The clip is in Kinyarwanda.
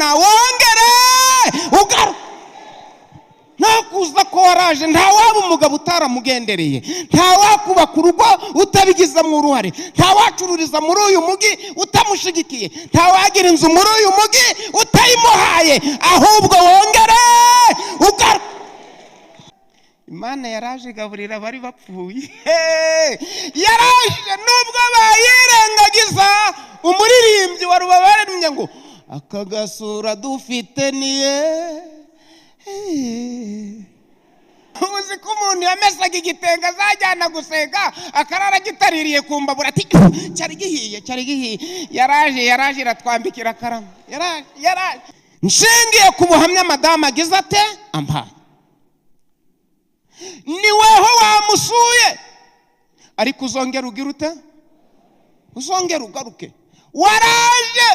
imana wongere ugaruke. Nakuza ko waraje, nta waba umugabo utaramugendereye, nta wakubaka urugo utabigizemo uruhare, nta wacururiza muri uyu mugi utamushigikiye, nta wagira inzu muri uyu mugi utayimuhaye, ahubwo wongere ugaruke. Imana yaraje igaburira abari bapfuye, yaraje nubwo bayirengagiza. Umuririmbyi wa rubabaremye ngo aka gasura dufite niye. Uzi ko umuntu yamesaga igitenga azajyana gusega akarara gitaririye ku mbabura ati cyari gihiye. Yaraje iratwambikira akarama. Yaraje nshingiye ku buhamya madamu agize ate ampaye, ni weho wamusuye ariko uzongera ugira ute, uzongera ugaruke. Waraje